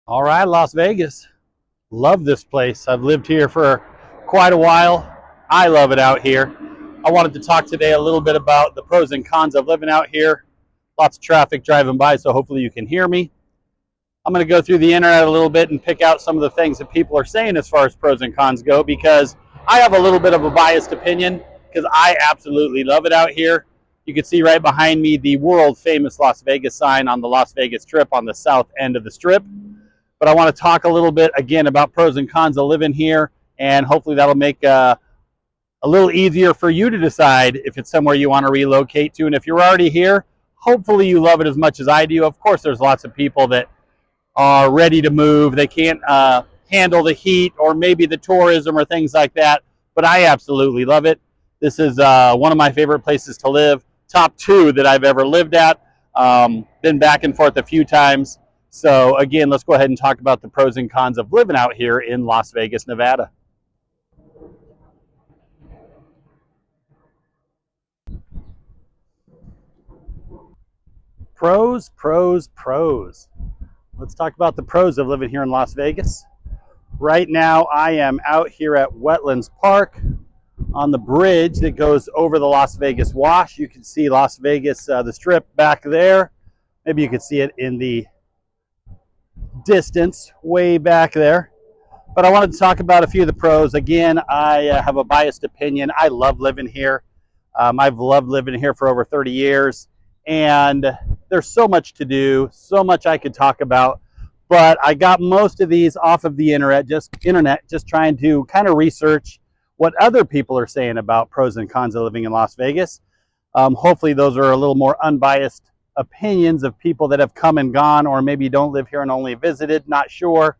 All right, Las Vegas. Love this place. I've lived here for quite a while. I love it out here. I wanted to talk today a little bit about the pros and cons of living out here. Lots of traffic driving by, so hopefully you can hear me. I'm going to go through the internet a little bit and pick out some of the things that people are saying as far as pros and cons go, because I have a little bit of a biased opinion because I absolutely love it out here. You can see right behind me the world famous Las Vegas sign on the Las Vegas Strip on the south end of the Strip. But I want to talk a little bit again about pros and cons of living here, and hopefully that'll make a little easier for you to decide if it's somewhere you want to relocate to. And if you're already here, hopefully you love it as much as I do. Of course, there's lots of people that are ready to move. They can't handle the heat or maybe the tourism or things like that, but I absolutely love it. This is one of my favorite places to live, top two that I've ever lived at. Been back and forth a few times. So again, let's go ahead and talk about the pros and cons of living out here in Las Vegas, Nevada. Pros, pros, pros. Let's talk about the pros of living here in Las Vegas. Right now, I am out here at Wetlands Park on the bridge that goes over the Las Vegas Wash. You can see Las Vegas, the Strip back there. Maybe you can see it in the distance way back there. But I wanted to talk about a few of the pros. Again, I have a biased opinion. I love living here. I've loved living here for over 30 years. And there's so much to do, so much I could talk about. But I got most of these off of the internet, just trying to kind of research what other people are saying about pros and cons of living in Las Vegas. Hopefully those are a little more unbiased opinions of people that have come and gone, or maybe don't live here and only visited, not sure.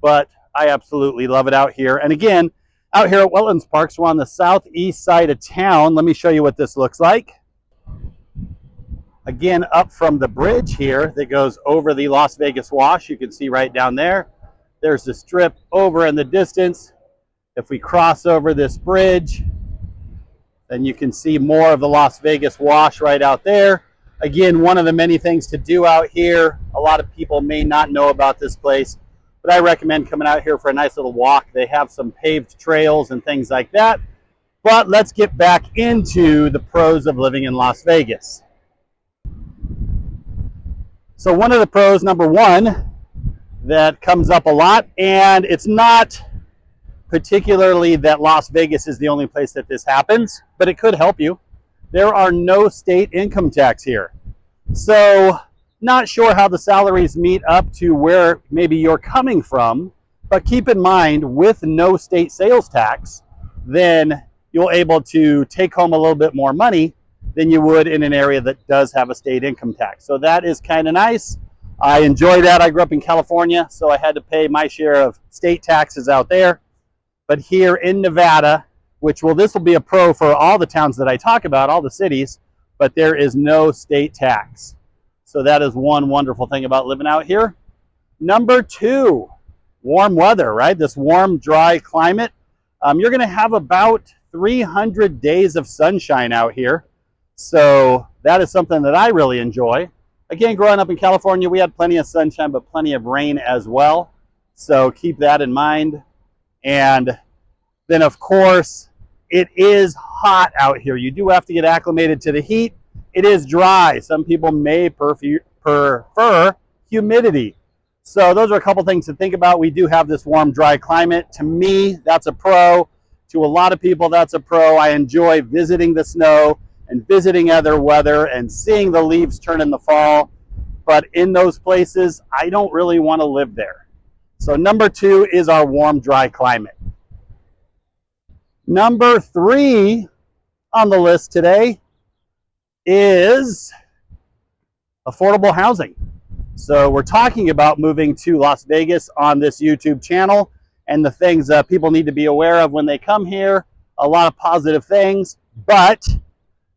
But I absolutely love it out here. And again, out here at Wetlands Parks, we're on the southeast side of town. Let me show you what this looks like. Again, up from the bridge here that goes over the Las Vegas Wash, you can see right down there. There's the Strip over in the distance. If we cross over this bridge, then you can see more of the Las Vegas Wash right out there. Again, one of the many things to do out here. A lot of people may not know about this place, but I recommend coming out here for a nice little walk. They have some paved trails and things like that. But let's get back into the pros of living in Las Vegas. So one of the pros, number one, that comes up a lot, and it's not particularly that Las Vegas is the only place that this happens, but it could help you. There are no state income tax here. So not sure how the salaries meet up to where maybe you're coming from, but keep in mind, with no state sales tax, then you're able to take home a little bit more money than you would in an area that does have a state income tax. So that is kind of nice. I enjoy that. I grew up in California, so I had to pay my share of state taxes out there. But here in Nevada, this will be a pro for all the towns that I talk about, all the cities, but there is no state tax. So that is one wonderful thing about living out here. Number two, warm weather, right? This warm, dry climate. You're going to have about 300 days of sunshine out here. So that is something that I really enjoy. Again, growing up in California, we had plenty of sunshine, but plenty of rain as well. So keep that in mind. And then, of course, it is hot out here. You do have to get acclimated to the heat. It is dry. Some people may prefer humidity. So those are a couple things to think about. We do have this warm, dry climate. To me, that's a pro. To a lot of people, that's a pro. I enjoy visiting the snow and visiting other weather and seeing the leaves turn in the fall. But in those places, I don't really want to live there. So number two is our warm, dry climate. Number three on the list today is affordable housing. So we're talking about moving to Las Vegas on this YouTube channel and the things that people need to be aware of when they come here. A lot of positive things, but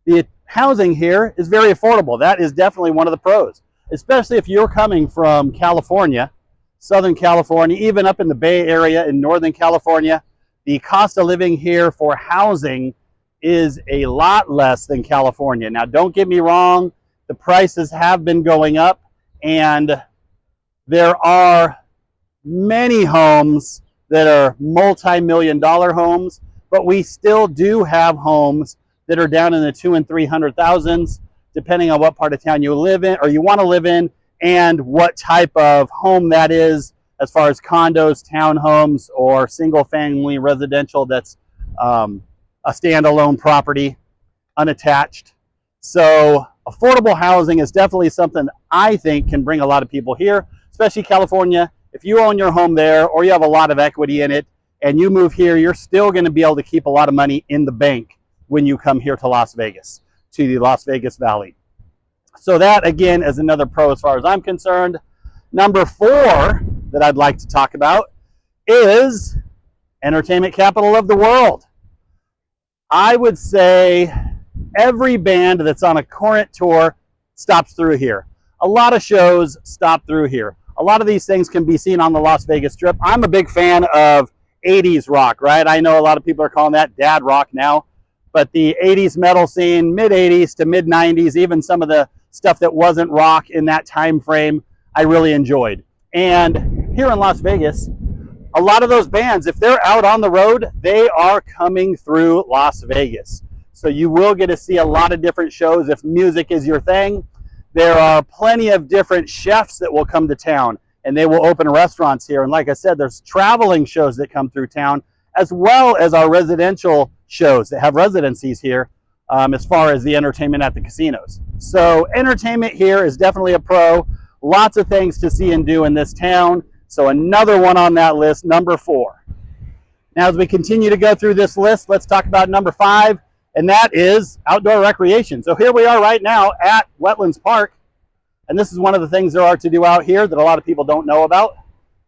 the housing here is very affordable. That is definitely one of the pros, especially if you're coming from California, Southern California, even up in the Bay Area in Northern California. The cost of living here for housing is a lot less than California. Now, don't get me wrong, the prices have been going up, and there are many homes that are multi-million-dollar homes, but we still do have homes that are down in the 200,000 and 300,000s, depending on what part of town you live in or you want to live in, and what type of home that is, as far as condos, townhomes, or single-family residential that's a standalone property, unattached. So affordable housing is definitely something I think can bring a lot of people here, especially California. If you own your home there or you have a lot of equity in it and you move here, you're still going to be able to keep a lot of money in the bank when you come here to Las Vegas, to the Las Vegas Valley. So that, again, is another pro as far as I'm concerned. Number 4 that I'd like to talk about is entertainment capital of the world. I would say every band that's on a current tour stops through here. A lot of shows stop through here. A lot of these things can be seen on the Las Vegas Strip. I'm a big fan of 80s rock, right? I know a lot of people are calling that dad rock now, but the 80s metal scene, mid 80s to mid 90s, even some of the stuff that wasn't rock in that time frame, I really enjoyed. And here in Las Vegas, a lot of those bands, if they're out on the road, they are coming through Las Vegas. So you will get to see a lot of different shows if music is your thing. There are plenty of different chefs that will come to town, and they will open restaurants here. And like I said, there's traveling shows that come through town, as well as our residential shows that have residencies here, as far as the entertainment at the casinos. So entertainment here is definitely a pro. Lots of things to see and do in this town. So another one on that list, number 4. Now, as we continue to go through this list, let's talk about number 5, and that is outdoor recreation. So here we are right now at Wetlands Park, and this is one of the things there are to do out here that a lot of people don't know about.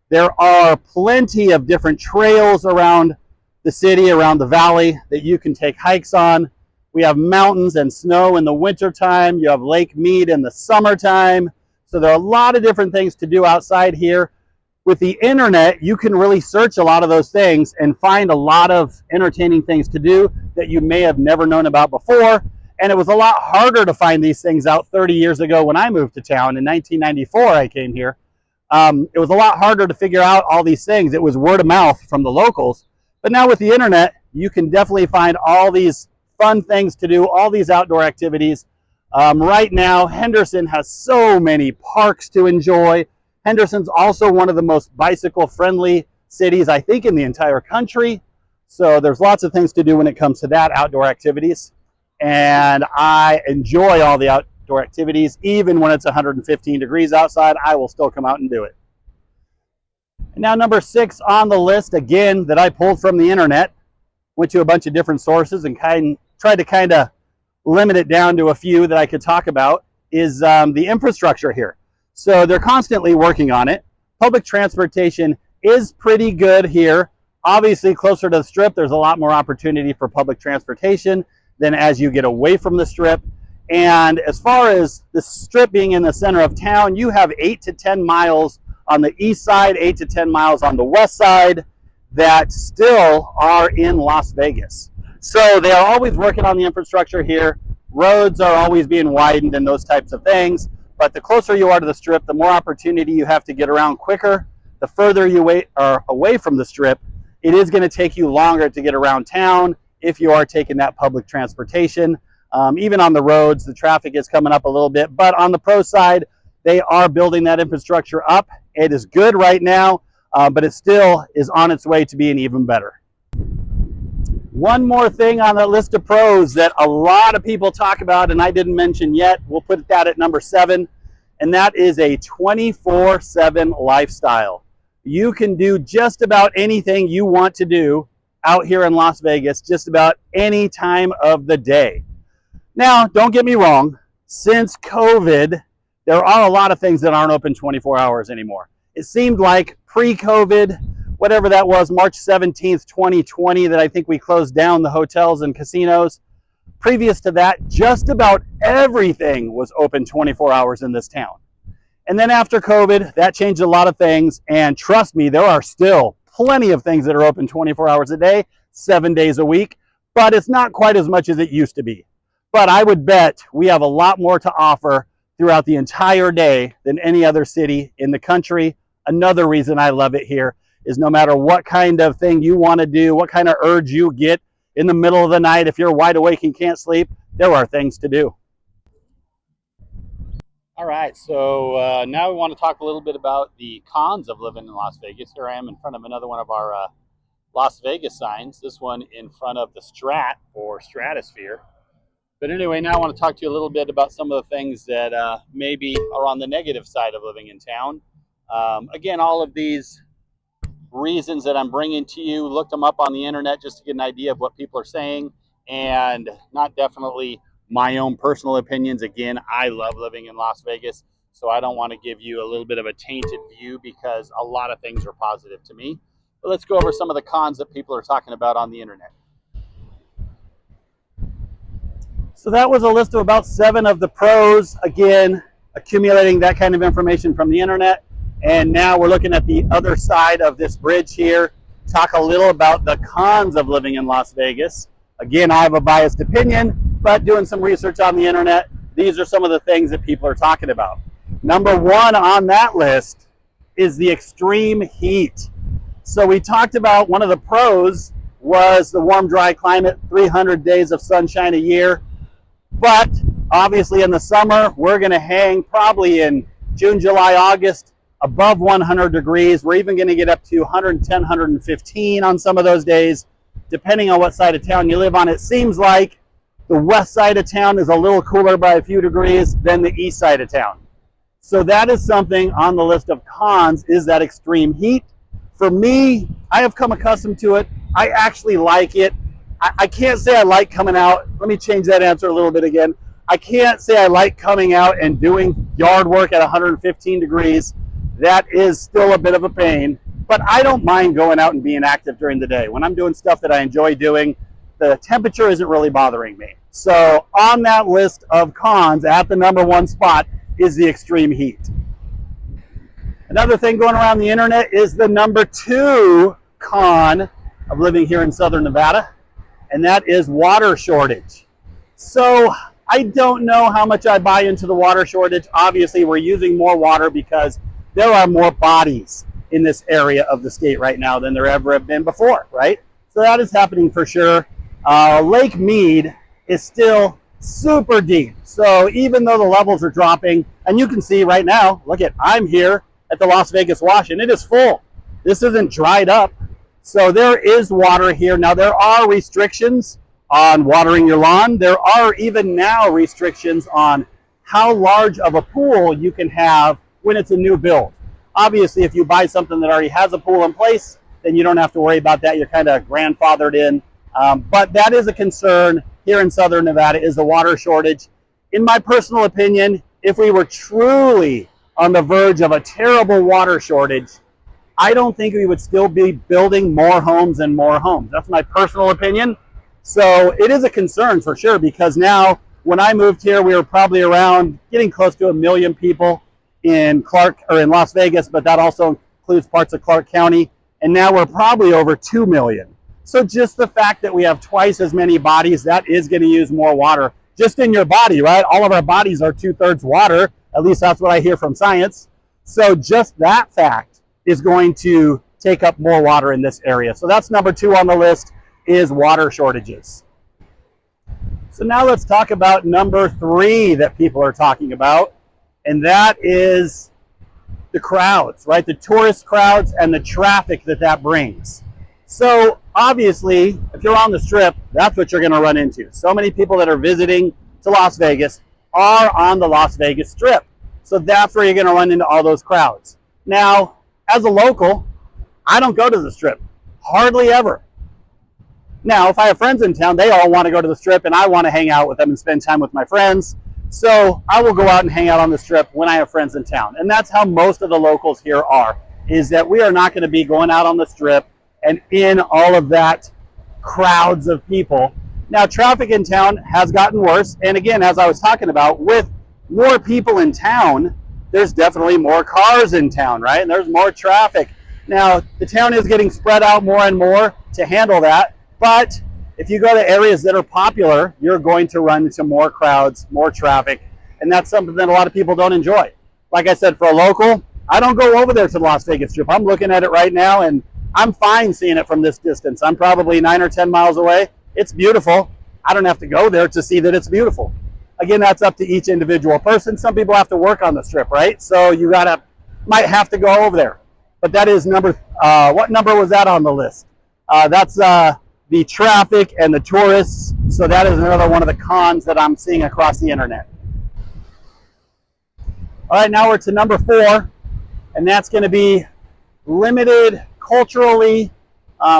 There are plenty of different trails around the city, around the valley, that you can take hikes on. We have mountains and snow in the wintertime. You have Lake Mead in the summertime. So there are a lot of different things to do outside here. With the internet, you can really search a lot of those things and find a lot of entertaining things to do that you may have never known about before. And it was a lot harder to find these things out 30 years ago when I moved to town. In 1994, I came here. It was a lot harder to figure out all these things. It was word of mouth from the locals. But now with the internet, you can definitely find all these fun things to do, all these outdoor activities. Right now, Henderson has so many parks to enjoy. Henderson's also one of the most bicycle-friendly cities, I think, in the entire country. So there's lots of things to do when it comes to that, outdoor activities. And I enjoy all the outdoor activities. Even when it's 115 degrees outside, I will still come out and do it. And now number 6 on the list, again, that I pulled from the internet, went to a bunch of different sources and tried to kind of limit it down to a few that I could talk about, is the infrastructure here. So they're constantly working on it. Public transportation is pretty good here. Obviously, closer to the Strip, there's a lot more opportunity for public transportation than as you get away from the Strip. And as far as the Strip being in the center of town, you have 8 to 10 miles on the east side, 8 to 10 miles on the west side that still are in Las Vegas. So they are always working on the infrastructure here. Roads are always being widened and those types of things. But the closer you are to the Strip, the more opportunity you have to get around quicker. The further you are away from the Strip, it is going to take you longer to get around town if you are taking that public transportation. Even on the roads, the traffic is coming up a little bit. But on the pro side, they are building that infrastructure up. It is good right now, but it still is on its way to being even better. One more thing on the list of pros that a lot of people talk about and I didn't mention yet, we'll put that at number 7, and that is a 24/7 lifestyle. You can do just about anything you want to do out here in Las Vegas, just about any time of the day. Now, don't get me wrong, since COVID, there are a lot of things that aren't open 24 hours anymore. It seemed like pre-COVID, whatever that was, March 17th, 2020, that I think we closed down the hotels and casinos. Previous to that, just about everything was open 24 hours in this town. And then after COVID, that changed a lot of things. And trust me, there are still plenty of things that are open 24 hours a day, 7 days a week, but it's not quite as much as it used to be. But I would bet we have a lot more to offer throughout the entire day than any other city in the country Another reason I love it here is no matter what kind of thing you want to do, what kind of urge you get in the middle of the night, if you're wide awake and can't sleep, there are things to do. All right, so now we want to talk a little bit about the cons of living in Las Vegas. Here I am in front of another one of our Las Vegas signs, this one in front of the Strat or Stratosphere. But anyway, now I want to talk to you a little bit about some of the things that maybe are on the negative side of living in town. Again, all of these reasons that I'm bringing to you, look them up on the internet just to get an idea of what people are saying, and not definitely my own personal opinions. Again, I love living in Las Vegas, so I don't want to give you a little bit of a tainted view because a lot of things are positive to me. But let's go over some of the cons that people are talking about on the internet. So that was a list of about 7 of the pros, again, accumulating that kind of information from the internet. And now we're looking at the other side of this bridge here, talk a little about the cons of living in Las Vegas. Again, I have a biased opinion, but doing some research on the internet, these are some of the things that people are talking about. Number 1 on that list is the extreme heat. So we talked about one of the pros was the warm, dry climate, 300 days of sunshine a year. But obviously in the summer, we're going to hang probably in June, July, August above 100 degrees. We're even going to get up to 110, 115 on some of those days, depending on what side of town you live on. It seems like the west side of town is a little cooler by a few degrees than the east side of town. So that is something on the list of cons, is that extreme heat. For me, I have come accustomed to it. I actually like it. I can't say I like coming out. Let me change that answer a little bit again. I can't say I like coming out and doing yard work at 115 degrees. That is still a bit of a pain, but I don't mind going out and being active during the day. When I'm doing stuff that I enjoy doing, the temperature isn't really bothering me. So on that list of cons, at the number 1 spot is the extreme heat. Another thing going around the internet is the number 2 con of living here in Southern Nevada, and that is water shortage. So I don't know how much I buy into the water shortage. Obviously, we're using more water because there are more bodies in this area of the state right now than there ever have been before, right? So that is happening for sure. Lake Mead is still super deep. So even though the levels are dropping, and you can see right now, look at, I'm here at the Las Vegas Wash, and it is full. This isn't dried up. So there is water here. Now there are restrictions on watering your lawn. There are even now restrictions on how large of a pool you can have when it's a new build. Obviously, if you buy something that already has a pool in place, then you don't have to worry about that. You're kind of grandfathered in. But that is a concern here in Southern Nevada, is the water shortage. In my personal opinion, if we were truly on the verge of a terrible water shortage, I don't think we would still be building more homes and more homes. That's my personal opinion. So it is a concern for sure, because now when I moved here, we were probably around getting close to 1 million people in Las Vegas, but that also includes parts of Clark County. And now we're probably over 2 million. So just the fact that we have twice as many bodies, that is going to use more water just in your body, right? All of our bodies are 2/3 water. At least that's what I hear from science. So just that fact is going to take up more water in this area. So that's number 2 on the list, is water shortages. So now let's talk about number 3 that people are talking about, and that is the crowds, right? The tourist crowds and the traffic that that brings. So obviously, if you're on the Strip, that's what you're going to run into. So many people that are visiting to Las Vegas are on the Las Vegas Strip. So that's where you're going to run into all those crowds. Now, as a local, I don't go to the Strip, hardly ever. Now, if I have friends in town, they all want to go to the Strip, and I want to hang out with them and spend time with my friends. So I will go out and hang out on the Strip when I have friends in town. And that's how most of the locals here are, is that we are not going to be going out on the Strip and in all of that crowds of people. Now, traffic in town has gotten worse. And again, as I was talking about, with more people in town, there's definitely more cars in town, right? And there's more traffic. Now, the town is getting spread out more and more to handle that. But if you go to areas that are popular, you're going to run into more crowds, more traffic. And that's something that a lot of people don't enjoy. Like I said, for a local, I don't go over there to the Las Vegas Strip. I'm looking at it right now, and I'm fine seeing it from this distance. I'm probably 9 or 10 miles away. It's beautiful. I don't have to go there to see that it's beautiful. Again, that's up to each individual person. Some people have to work on the Strip, right? So you might have to go over there. But that is what number was that on the list? That's the traffic and the tourists. So that is another one of the cons that I'm seeing across the internet. All right, now we're to number 4, and that's going to be limited culturally,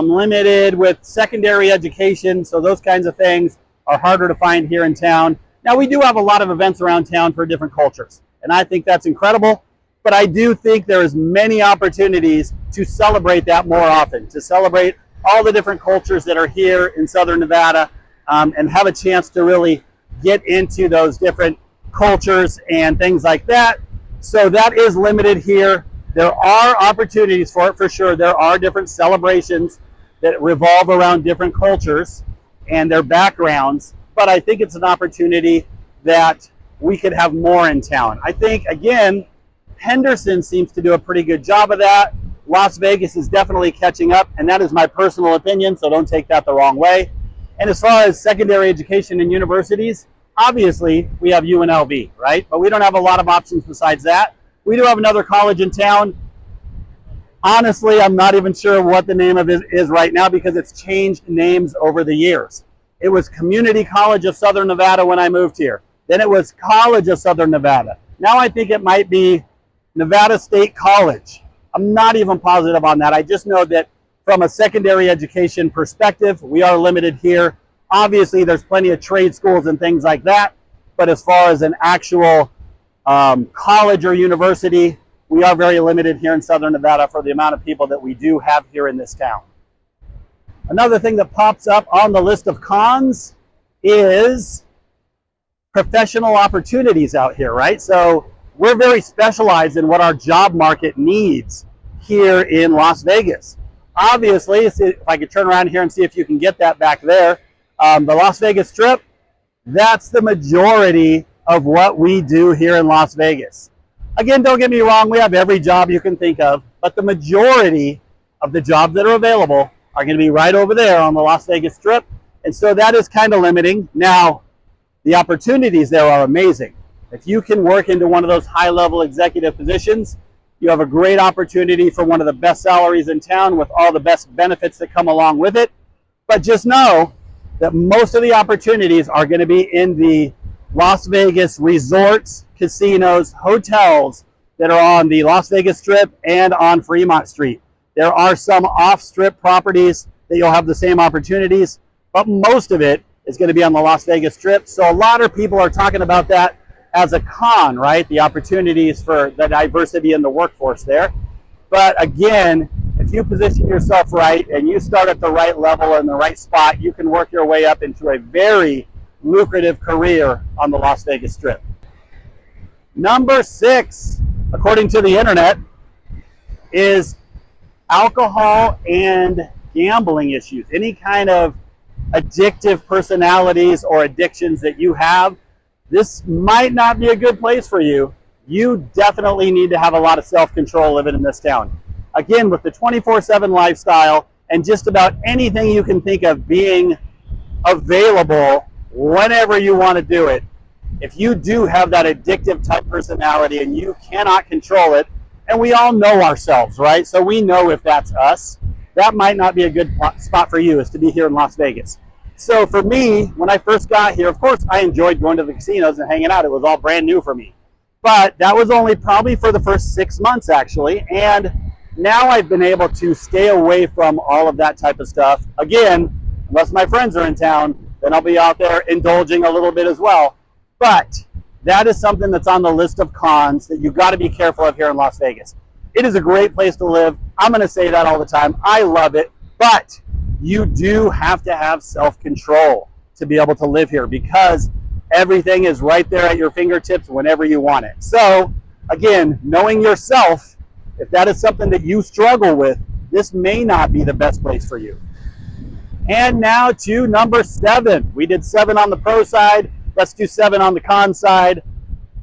limited with secondary education. So those kinds of things are harder to find here in town. Now, we do have a lot of events around town for different cultures, and I think that's incredible. But I do think there is many opportunities to celebrate that more often, to celebrate all the different cultures that are here in Southern Nevada, and have a chance to really get into those different cultures and things like that. So that is limited here. There are opportunities for it for sure. There are different celebrations that revolve around different cultures and their backgrounds, but I think it's an opportunity that we could have more in town. I think, again, Henderson seems to do a pretty good job of that. Las Vegas is definitely catching up, and that is my personal opinion, so don't take that the wrong way. And as far as secondary education and universities, obviously we have UNLV, right? But we don't have a lot of options besides that. We do have another college in town. Honestly, I'm not even sure what the name of it is right now because it's changed names over the years. It was Community College of Southern Nevada when I moved here. Then it was College of Southern Nevada. Now I think it might be Nevada State College. I'm not even positive on that. I just know that from a secondary education perspective, we are limited here. Obviously, there's plenty of trade schools and things like that. But as far as an actual college or university, we are very limited here in Southern Nevada for the amount of people that we do have here in this town. Another thing that pops up on the list of cons is professional opportunities out here, right? So we're very specialized in what our job market needs here in Las Vegas. Obviously, if I could turn around here and see if you can get that back there, the Las Vegas Strip, that's the majority of what we do here in Las Vegas. Again, don't get me wrong, we have every job you can think of, but the majority of the jobs that are available are going to be right over there on the Las Vegas Strip, and so that is kind of limiting. Now, the opportunities there are amazing. If you can work into one of those high-level executive positions, you have a great opportunity for one of the best salaries in town with all the best benefits that come along with it. But just know that most of the opportunities are going to be in the Las Vegas resorts, casinos, hotels that are on the Las Vegas Strip and on Fremont Street. There are some off-strip properties that you'll have the same opportunities, but most of it is going to be on the Las Vegas Strip. So a lot of people are talking about that as a con, right? The opportunities for the diversity in the workforce there. But again, if you position yourself right and you start at the right level and the right spot, you can work your way up into a very lucrative career on the Las Vegas Strip. Number 6, according to the internet, is alcohol and gambling issues. Any kind of addictive personalities or addictions that you have, this might not be a good place for you. You definitely need to have a lot of self-control living in this town. Again, with the 24/7 lifestyle and just about anything you can think of being available whenever you want to do it, if you do have that addictive type personality and you cannot control it, and we all know ourselves, right? So we know if that's us, that might not be a good spot for you, is to be here in Las Vegas. So for me, when I first got here, of course, I enjoyed going to the casinos and hanging out. It was all brand new for me. But that was only probably for the first 6 months, actually. And now I've been able to stay away from all of that type of stuff. Again, unless my friends are in town, then I'll be out there indulging a little bit as well. But that is something that's on the list of cons that you've got to be careful of here in Las Vegas. It is a great place to live. I'm going to say that all the time. I love it. But you do have to have self-control to be able to live here because everything is right there at your fingertips whenever you want it. So, again, knowing yourself, if that is something that you struggle with, this may not be the best place for you. And now to number 7. We did 7 on the pro side. Let's do 7 on the con side.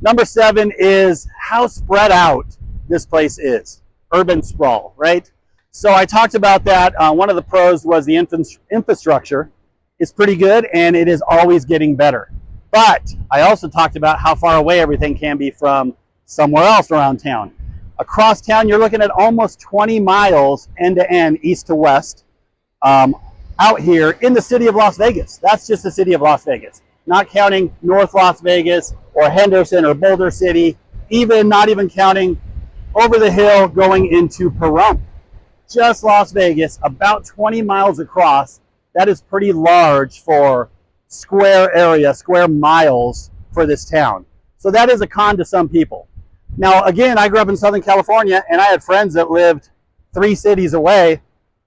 Number 7 is how spread out this place is. Urban sprawl, right? So I talked about that. One of the pros was the infrastructure is pretty good, and it is always getting better. But I also talked about how far away everything can be from somewhere else around town. Across town, you're looking at almost 20 miles end to end, east to west, out here in the city of Las Vegas. That's just the city of Las Vegas, not counting North Las Vegas or Henderson or Boulder City, not even counting over the hill going into Pahrump. Just Las Vegas, about 20 miles across. That is pretty large for square area, square miles for this town. So that is a con to some people. Now, again, I grew up in Southern California, and I had friends that lived 3 cities away.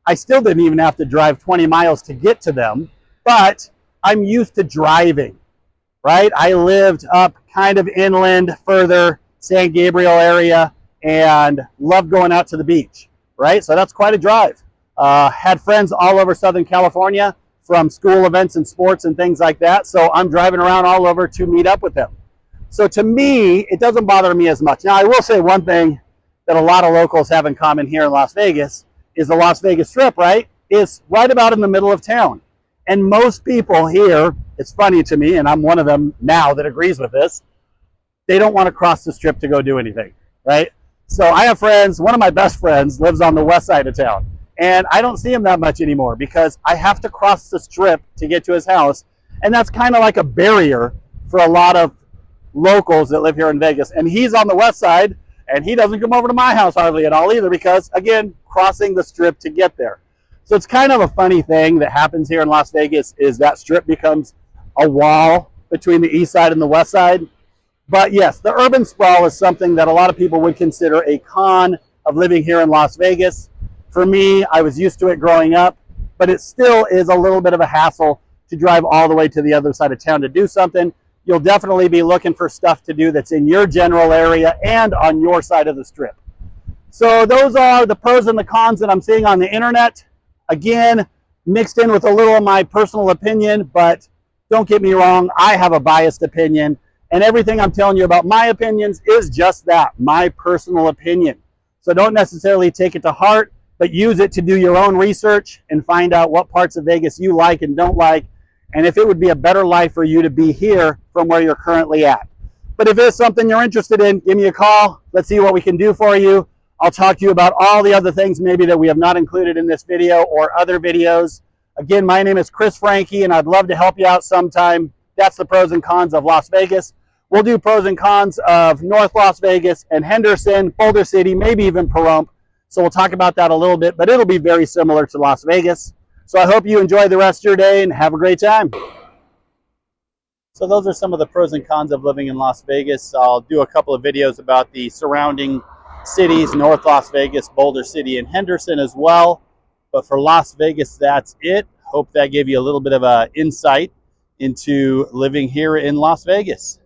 I still didn't even have to drive 20 miles to get to them, but I'm used to driving, right? I lived up kind of inland further, San Gabriel area, and loved going out to the beach, right? So that's quite a drive. Had friends all over Southern California from school events and sports and things like that, so I'm driving around all over to meet up with them. So to me, it doesn't bother me as much. Now, I will say one thing that a lot of locals have in common here in Las Vegas is the Las Vegas Strip, right? Is right about in the middle of town. And most people here, it's funny to me, and I'm one of them now that agrees with this, they don't want to cross the Strip to go do anything, right? So I have friends, one of my best friends lives on the west side of town, and I don't see him that much anymore because I have to cross the Strip to get to his house, and that's kind of like a barrier for a lot of locals that live here in Vegas. And he's on the west side, and he doesn't come over to my house hardly at all either because, again, crossing the Strip to get there. So it's kind of a funny thing that happens here in Las Vegas is that Strip becomes a wall between the east side and the west side. But yes, the urban sprawl is something that a lot of people would consider a con of living here in Las Vegas. For me, I was used to it growing up, but it still is a little bit of a hassle to drive all the way to the other side of town to do something. You'll definitely be looking for stuff to do that's in your general area and on your side of the Strip. So those are the pros and the cons that I'm seeing on the internet. Again, mixed in with a little of my personal opinion, but don't get me wrong, I have a biased opinion, and everything I'm telling you about my opinions is just that, my personal opinion. So don't necessarily take it to heart, but use it to do your own research and find out what parts of Vegas you like and don't like, and if it would be a better life for you to be here from where you're currently at. But if it's something you're interested in, give me a call. Let's see what we can do for you. I'll talk to you about all the other things maybe that we have not included in this video or other videos. Again, my name is Chris Frankie, and I'd love to help you out sometime. That's the pros and cons of Las Vegas. We'll do pros and cons of North Las Vegas and Henderson, Boulder City, maybe even Pahrump. So we'll talk about that a little bit, but it'll be very similar to Las Vegas. So I hope you enjoy the rest of your day and have a great time. So those are some of the pros and cons of living in Las Vegas. I'll do a couple of videos about the surrounding cities, North Las Vegas, Boulder City, and Henderson as well. But for Las Vegas, that's it. Hope that gave you a little bit of an insight into living here in Las Vegas.